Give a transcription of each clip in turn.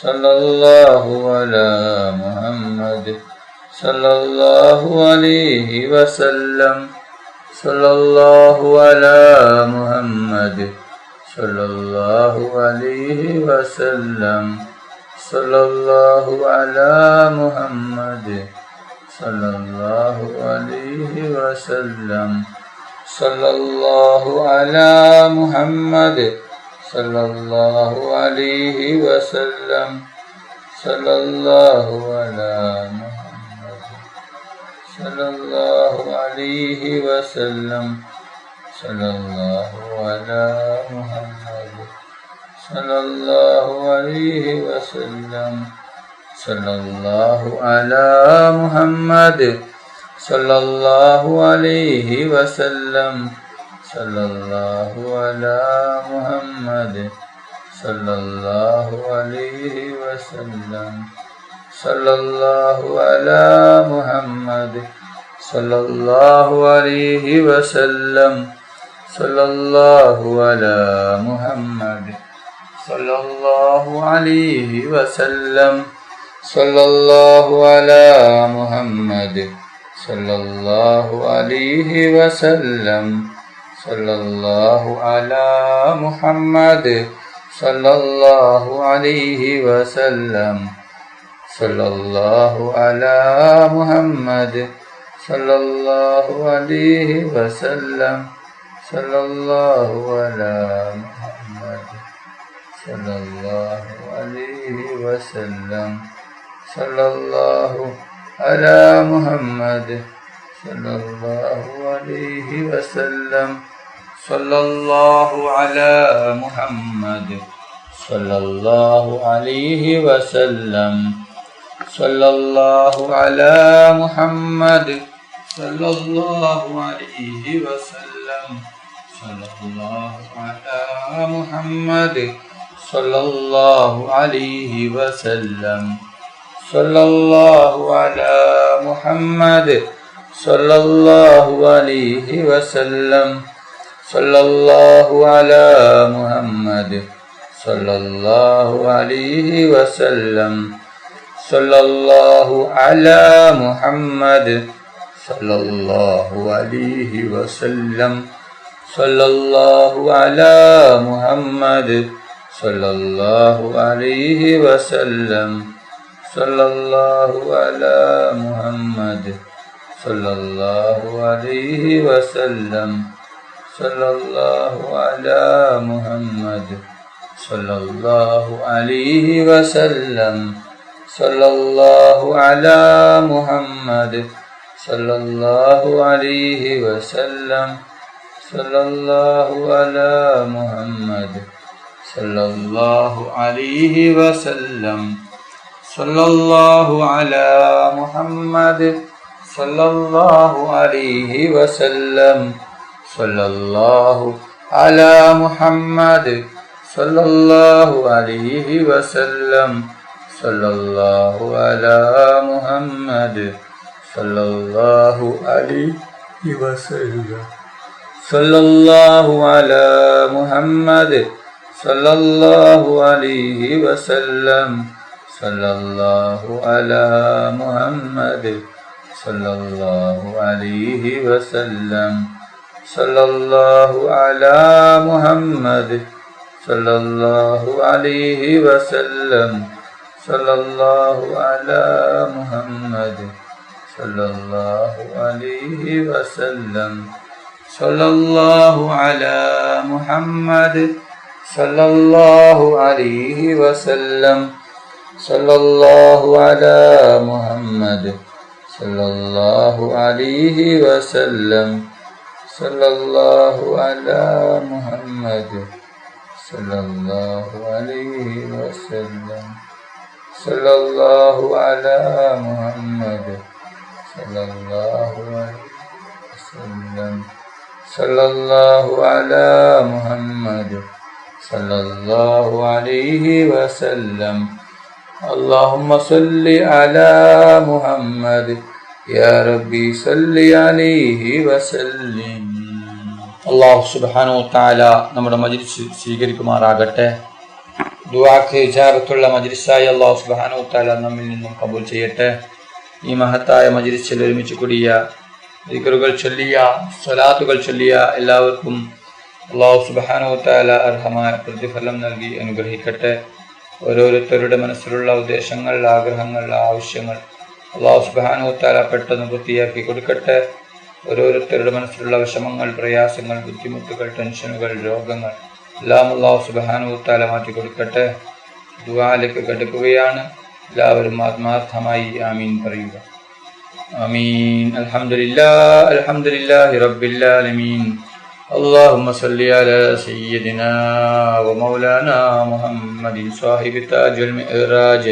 sallallahu ala Muhammad sallallahu alaihi wasallam sallallahu ala Muhammad sallallahu alaihi wasallam sallallahu ala Muhammad sallallahu alaihi wasallam sallallahu ala Muhammad sallallahu alaihi wasallam sallallahu ala Muhammad sallallahu alaihi wasallam sallallahu ala Muhammad sallallahu alaihi wasallam sallallahu ala Muhammad sallallahu alaihi wasallam sallallahu ala Muhammad sallallahu alaihi wasallam sallallahu ala Muhammad sallallahu alaihi wasallam sallallahu ala Muhammad sallallahu alaihi wasallam sallallahu ala Muhammad sallallahu alaihi wasallam sallallahu ala Muhammad sallallahu alaihi wasallam sallallahu ala Muhammad sallallahu alaihi wasallam sallallahu ala Muhammad sallallahu alaihi wasallam sallallahu ala Muhammad sallallahu alaihi wasallam sallallahu ala Muhammad sallallahu alaihi wasallam sallallahu ala Muhammad sallallahu alaihi wasallam sallallahu ala Muhammad sallallahu alaihi wasallam sallallahu ala Muhammad sallallahu alaihi wasallam sallallahu ala Muhammad sallallahu alaihi wasallam sallallahu ala Muhammad sallallahu alaihi wasallam sallallahu ala Muhammad sallallahu alaihi wasallam sallallahu ala Muhammad sallallahu alaihi wasallam sallallahu ala Muhammad sallallahu alaihi wasallam sallallahu ala Muhammad sallallahu alaihi wasallam sallallahu ala Muhammad sallallahu alaihi wasallam sallallahu ala Muhammad sallallahu alaihi wasallam sallallahu ala Muhammad sallallahu alaihi wasallam sallallahu ala Muhammad sallallahu alaihi wasallam sallallahu ala Muhammad sallallahu alaihi wasallam sallallahu ala Muhammad sallallahu alaihi wasallam sallallahu ala Muhammad sallallahu alaihi wasallam sallallahu ala Muhammad sallallahu alaihi wasallam sallallahu ala Muhammad sallallahu alaihi wasallam sallallahu ala Muhammad sallallahu alaihi wasallam sallallahu ala Muhammad sallallahu alaihi wasallam sallallahu ala Muhammad sallallahu alaihi wasallam sallallahu ala Muhammad sallallahu alaihi wasallam. Allahumma salli ala Muhammad ya Rabbi salli alaihi wasallim. അല്ലാഹു സുബ്ഹാനഹു വ തആല നമ്മുടെ മജ്‌ലിസ് സ്വീകരിക്കുമാറാകട്ടെ. ദുആക്ക് ഇജാബത്തുള്ള മജ്ലിസായ അല്ലാഹു സുബ്ഹാനഹു വ തആല നമ്മിൽ നിന്നും കബൂൽ ചെയ്യട്ടെ. ഈ മഹത്തായ മജ്ലിസിൽ ഒരുമിച്ച് കൂടിയ ദിക്റുകൾ ചൊല്ലിയ സ്വലാത്തുകൾ ചൊല്ലിയ എല്ലാവർക്കും അല്ലാഹു സുബ്ഹാനഹു വ തആല അർഹമായ പ്രതിഫലം നൽകി അനുഗ്രഹിക്കട്ടെ. ഓരോരുത്തരുടെ മനസ്സിലുള്ള ഉദ്ദേശങ്ങൾ, ആഗ്രഹങ്ങൾ, ആവശ്യങ്ങൾ അല്ലാഹു സുബ്ഹാനഹു വ തആല പെട്ടെന്ന് പൂർത്തിയാക്കി കൊടുക്കട്ടെ. ഓരോരുത്തരുടെ മനസ്സിലുള്ള വിഷമങ്ങൾ, പ്രയാസങ്ങൾ, ബുദ്ധിമുട്ടുകൾ, ടെൻഷനുകൾ, രോഗങ്ങൾ എല്ലാം അല്ലാഹു സുബ്ഹാനഹു വ തആല മാറ്റി കൊടുക്കട്ടെ. ദുആയിലേക്ക് കടക്കുകയാണ്. എല്ലാവരും ആത്മാർത്ഥമായി ആമീൻ പറയുക. ആമീൻ. അൽഹംദുലില്ലാഹി റബ്ബിൽ ആലമീൻ. اللهم صل على سيدنا ومولانا محمد صاحب تاج المعراج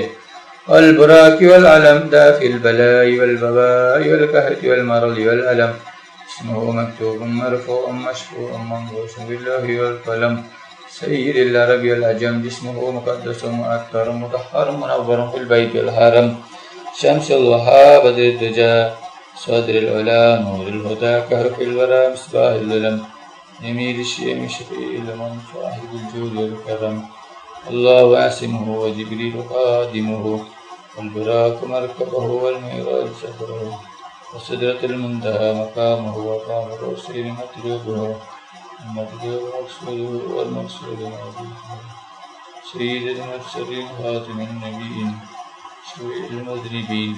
والبراك والعلم دافي البلاء والبواء والقهر والمرض والألم اسمه مكتوب مرفوع مشفوع منغوص بالله والقلم سيد العرب والعجم جسمه مقدس مؤثر مطهر منور في البيت الحرم شمس الوهاب بدر الدجى صدر العلا نور الهدى كهرف الورى مصباح الظلم يميل الشيم شفيع لمن صاحب الجود والكرم الله عاصمه وجبريل خادمه والبراك مركبه والمعراج سفره وسدرة المنتهى مقامه وقام الرسول مطلوبه المطلوب مقصوده والمقصود موجوده سيد المرسلين خاتم النبيين شفيع المذنبين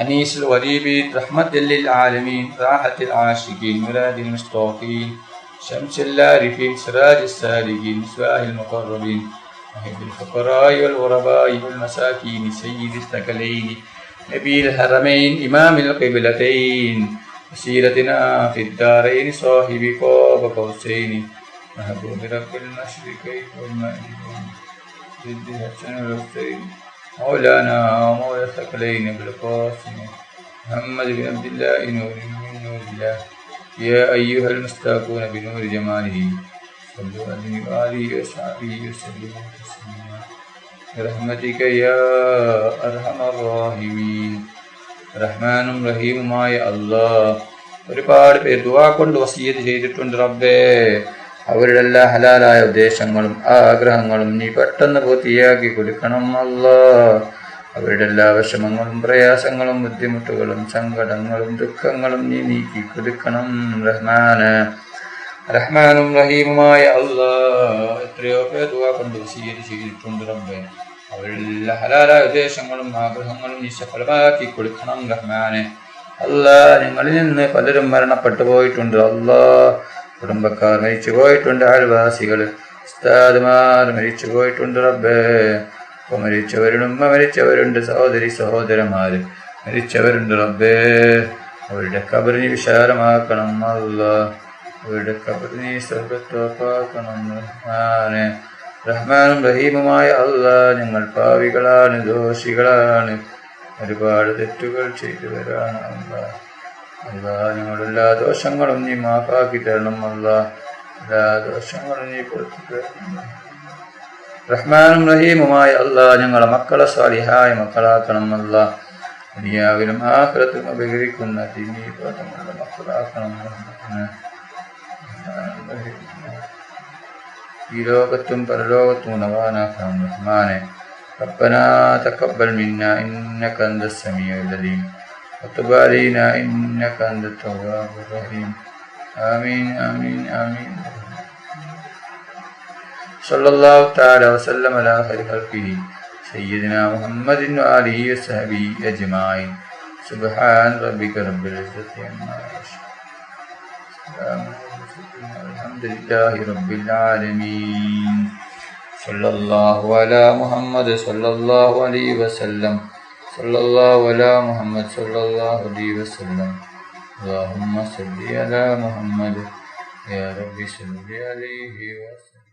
أنيس الغريبين رحمة للعالمين راحة العاشقين مراد المستوقين شمس العارفين سراج السالكين مصباح المقربين محب الفقراء والغرباء والمساكين سيد الثقلين نبي الحرمين إمام القبلتين وسيرتنا في الدارين صاحب قاب قوسين محبوب رب المشرقين والمغربين ضد الحسن والحسين مولانا ومولى الثقلين بالقاسم محمد بن عبد الله نور من نور الله يا أيها المستاقون بنور جماله صلوا عليه وآله وصحبه وسلموا تسليما برحمتك يا أرحم الراحمين. റഹ്മാനും റഹീമുമായ അല്ലാഹ്, ഒരുപാട് പേർ ദുആ കൊണ്ട് വസിയത്ത് ചെയ്തിട്ടുണ്ട് റബ്ബേ. അവരുടെ എല്ലാ ഹലാലായ ഉദ്ദേശങ്ങളും ആഗ്രഹങ്ങളും നീ പെട്ടെന്ന് പൂർത്തിയാക്കി കൊടുക്കണം അല്ലാഹ്. അവരുടെ എല്ലാ വിഷമങ്ങളും പ്രയാസങ്ങളും ബുദ്ധിമുട്ടുകളും സങ്കടങ്ങളും ദുഃഖങ്ങളും നീ നീക്കി കൊടുക്കണം റഹ്മാന്. റഹ്മാനും റഹീമുമായ അല്ലാഹ്, എത്രയോ പേർ ദുആ കൊണ്ട് വസിയത്ത് ചെയ്തിട്ടുണ്ട് റബ്ബേ. അവരുടെ ഹലാലായ ഉദ്ദേശങ്ങളും ആഗ്രഹങ്ങളും നീ സഫലമാക്കി കൊടുക്കണം റഹ്മാനെ. അല്ലാഹ്, ഞങ്ങളിൽ നിന്ന് പലരും മരണപ്പെട്ടു പോയിട്ടുണ്ട് അല്ലാഹ്. കുടുംബക്കാർ മരിച്ചു പോയിട്ടുണ്ട്, അയൽവാസികൾ, ഉസ്താദുമാർ മരിച്ചു പോയിട്ടുണ്ട് റബ്ബേ. മരിച്ചവരുണ്ട്, ഉമ്മ മരിച്ചവരുണ്ട്, സഹോദരി സഹോദരന്മാര് മരിച്ചവരുണ്ട് റബ്ബേ. അവരുടെ ഖബറിനെ വിശാലമാക്കണം അല്ലാഹ്. അവരുടെ ഖബറിനെ സ്വർഗ്ഗത്തോപ്പാക്കണം റഹ്മാനെ. റഹ്മാനും റഹീമുമായ അല്ലാഹ്, ഞങ്ങൾ പാവികളാണ്, ദോഷികളാണ്, ഒരുപാട് തെറ്റുകൾ ചെയ്തവരാണ് അല്ലാഹ്. അല്ലാഹ്, ഞങ്ങളുടെ എല്ലാ ദോഷങ്ങളും നീ മാഫാക്കി തരണം അല്ലാഹ്. എല്ലാ ദോഷങ്ങളും നീ പുറത്തു തരണം. റഹ്മാനും റഹീമുമായ അല്ലാഹ്, ഞങ്ങളെ മക്കളെ സ്വാലിഹായ മക്കളാക്കണം അല്ലാഹ്. ദുനിയാവിലും ആഖിറത്തിലും ഉപകരിക്കുന്ന ദീനീപദങ്ങളുടെ മക്കളാക്കണം റഹ്മാനെ. ഈ ലോകത്തും പരലോകത്തും നവാനാക്കണം റഹ്മാനെ. ربنا تقبل منا إنك أنت السميع العليم وتب علينا إنك أنت التواب الرحيم. آمين آمين آمين. صلى الله تعالى وسلم على خير خلقه سيدنا محمد وآله وصحبه أجمعين. سبحان ربك رب العزة عما يصفون الحمد لله رب العالمين. صلى الله على محمد صلى الله عليه وسلم. صلى الله على محمد صلى الله عليه وسلم. اللهم صل على محمد يا رب صل عليه وسلم.